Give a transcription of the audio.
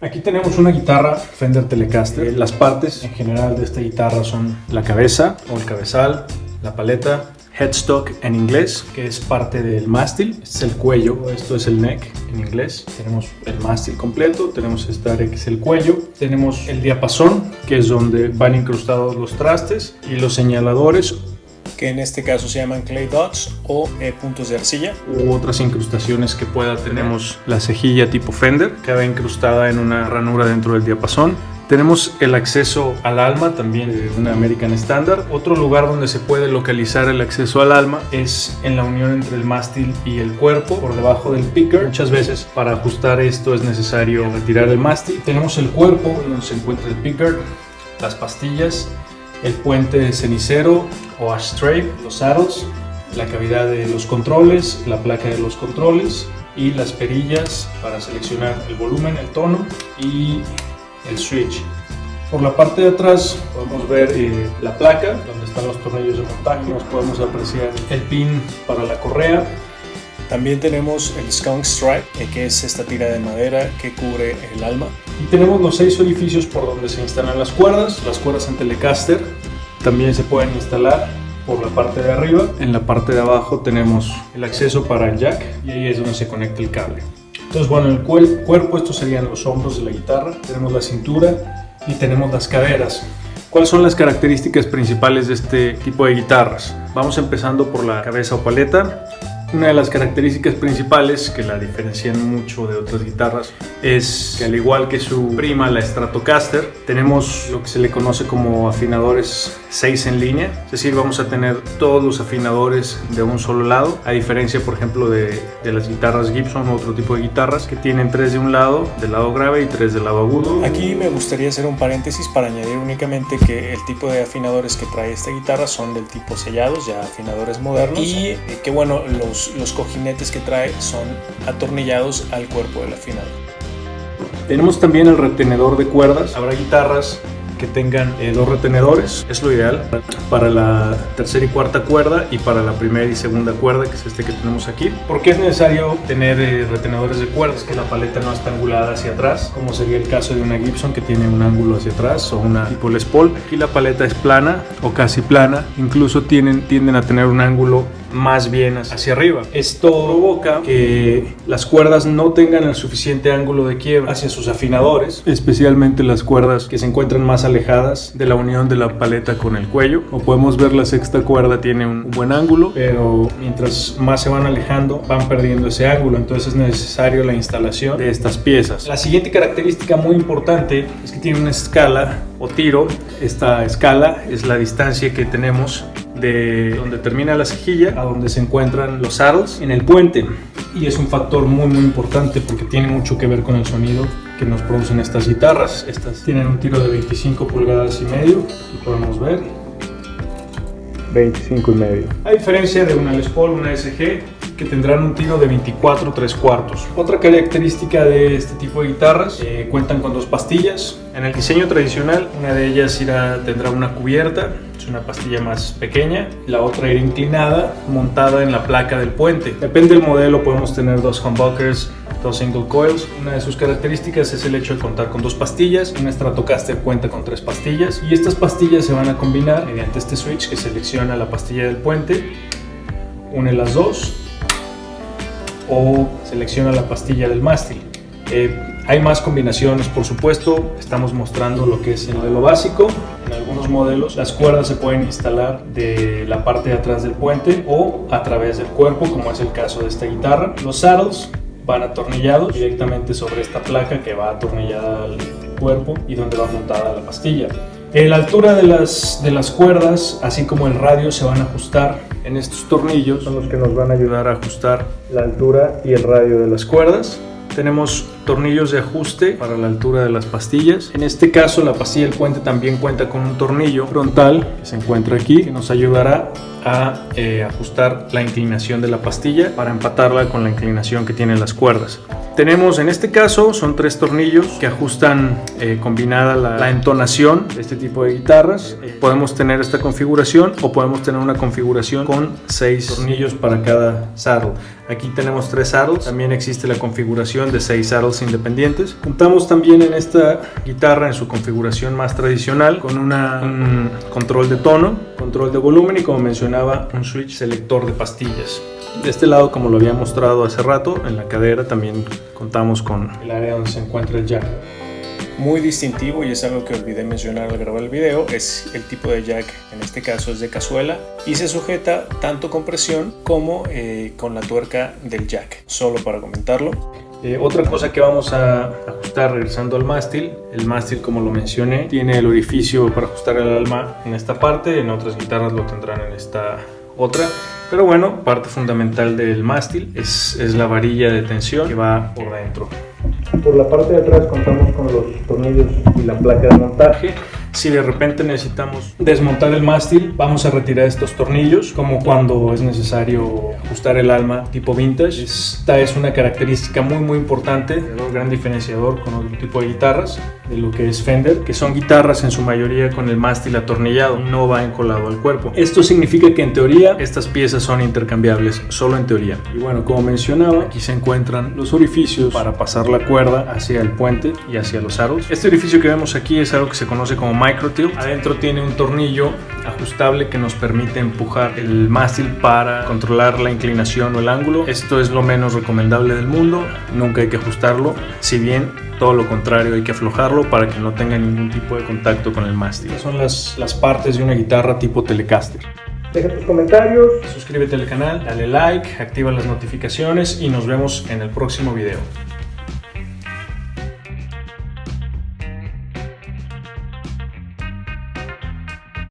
Aquí tenemos una guitarra Fender Telecaster. Las partes en general de esta guitarra son la cabeza o el cabezal, la paleta, headstock en inglés, que es parte del mástil. Este es el cuello, esto es el neck en inglés. Tenemos el mástil completo, tenemos esta área que es el cuello. Tenemos el diapasón, que es donde van incrustados los trastes, y los señaladores, que en este caso se llaman clay dots o puntos de arcilla, u otras incrustaciones que pueda. Tenemos la cejilla tipo Fender, que va incrustada en una ranura dentro del diapasón. Tenemos el acceso al alma, también de una American Standard. Otro lugar donde se puede localizar el acceso al alma es en la unión entre el mástil y el cuerpo, por debajo del picker. Muchas veces para ajustar esto es necesario retirar el mástil. Tenemos el cuerpo, donde se encuentra el picker, las pastillas, el puente de cenicero o ashtray, los saddles, la cavidad de los controles, la placa de los controles y las perillas para seleccionar el volumen, el tono y el switch. Por la parte de atrás podemos ver la placa donde están los tornillos de montaje. Nos podemos apreciar el pin para la correa. También tenemos el skunk stripe, que es esta tira de madera que cubre el alma. Y tenemos los 6 orificios por donde se instalan las cuerdas en Telecaster. También se pueden instalar por la parte de arriba. En la parte de abajo tenemos el acceso para el jack y ahí es donde se conecta el cable. Entonces, bueno, el cuerpo, estos serían los hombros de la guitarra. Tenemos la cintura y tenemos las caderas. ¿Cuáles son las características principales de este tipo de guitarras? Vamos empezando por la cabeza o paleta. Una de las características principales que la diferencian mucho de otras guitarras es que, al igual que su prima, la Stratocaster, tenemos lo que se le conoce como afinadores 6 en línea. Es decir, vamos a tener todos los afinadores de un solo lado, a diferencia, por ejemplo, de las guitarras Gibson o otro tipo de guitarras que tienen 3 de un lado, del lado grave, y 3 del lado agudo. Aquí me gustaría hacer un paréntesis para añadir únicamente que el tipo de afinadores que trae esta guitarra son del tipo sellados, ya afinadores modernos, y que, bueno, los cojinetes que trae son atornillados al cuerpo del afinador. Tenemos también el retenedor de cuerdas. Habrá guitarras que tengan 2 retenedores, es lo ideal para la tercera y cuarta cuerda y para la primera y segunda cuerda, que es este que tenemos aquí. ¿Por qué es necesario tener retenedores de cuerdas? Que la paleta no está angulada hacia atrás, como sería el caso de una Gibson, que tiene un ángulo hacia atrás, o una tipo Les Paul. Aquí la paleta es plana o casi plana, incluso tienden a tener un ángulo más bien hacia arriba. Esto provoca que las cuerdas no tengan el suficiente ángulo de quiebra hacia sus afinadores, especialmente las cuerdas que se encuentran más alejadas de la unión de la paleta con el cuello. Como podemos ver, la sexta cuerda tiene un buen ángulo, pero mientras más se van alejando, van perdiendo ese ángulo. Entonces es necesario la instalación de estas piezas. La siguiente característica muy importante es que tiene una escala o tiro. Esta escala es la distancia que tenemos de donde termina la cejilla a donde se encuentran los saddles en el puente, y es un factor muy importante porque tiene mucho que ver con el sonido que nos producen estas guitarras. Estas tienen un tiro de 25 pulgadas y medio, y podemos ver 25 y medio, a diferencia de una Les Paul, una SG, que tendrán un tiro de 24 3/4. Otra característica de este tipo de guitarras, cuentan con 2 pastillas. En el diseño tradicional, una de ellas tendrá una cubierta, es una pastilla más pequeña, la otra irá inclinada, montada en la placa del puente. Depende del modelo, podemos tener 2 humbuckers, 2 single coils. Una de sus características es el hecho de contar con 2 pastillas. Una Stratocaster cuenta con 3 pastillas, y estas pastillas se van a combinar mediante este switch que selecciona la pastilla del puente, une las 2, o selecciona la pastilla del mástil. Hay más combinaciones, por supuesto. Estamos mostrando lo que es el modelo básico. En algunos modelos las cuerdas se pueden instalar de la parte de atrás del puente o a través del cuerpo, como es el caso de esta guitarra. Los saddles van atornillados directamente sobre esta placa que va atornillada al cuerpo y donde va montada la pastilla. La altura de las cuerdas, así como el radio, se van a ajustar en estos tornillos. Son los que nos van a ayudar a ajustar la altura y el radio de las cuerdas. Tenemos tornillos de ajuste para la altura de las pastillas. En este caso, la pastilla del puente también cuenta con un tornillo frontal que se encuentra aquí, que nos ayudará a ajustar la inclinación de la pastilla para empatarla con la inclinación que tienen las cuerdas. Tenemos, en este caso, son 3 tornillos que ajustan combinada la entonación de este tipo de guitarras. Podemos tener esta configuración o podemos tener una configuración con 6 tornillos para cada saddle. Aquí tenemos 3 saddles. También existe la configuración de 6 saddles pedals independientes. Contamos también en esta guitarra, en su configuración más tradicional, con un control de tono, control de volumen y, como mencionaba, un switch selector de pastillas. De este lado, como lo había mostrado hace rato, en la cadera también contamos con el área donde se encuentra el jack. Muy distintivo, y es algo que olvidé mencionar al grabar el video, es el tipo de jack. En este caso es de cazuela y se sujeta tanto con presión como con la tuerca del jack, solo para comentarlo. Otra cosa que vamos a ajustar regresando al mástil, el mástil, como lo mencioné, tiene el orificio para ajustar el alma en esta parte, en otras guitarras lo tendrán en esta otra. Pero bueno, parte fundamental del mástil es la varilla de tensión que va por dentro. Por la parte de atrás contamos con los tornillos y la placa de montaje. Si de repente necesitamos desmontar el mástil, vamos a retirar estos tornillos, como cuando es necesario ajustar el alma tipo vintage. Esta es una característica muy importante, un gran diferenciador con otro tipo de guitarras de lo que es Fender, que son guitarras en su mayoría con el mástil atornillado, no va encolado al cuerpo. Esto significa que en teoría estas piezas son intercambiables, solo en teoría. Y bueno, como mencionaba, aquí se encuentran los orificios para pasar la cuerda hacia el puente y hacia los aros. Este orificio que vemos aquí es algo que se conoce como micro tilt. Adentro tiene un tornillo ajustable que nos permite empujar el mástil para controlar la inclinación o el ángulo. Esto es lo menos recomendable del mundo, nunca hay que ajustarlo, si bien todo lo contrario, hay que aflojarlo para que no tenga ningún tipo de contacto con el mástil. Estas son las partes de una guitarra tipo Telecaster. Deja tus comentarios, suscríbete al canal, dale like, activa las notificaciones y nos vemos en el próximo video.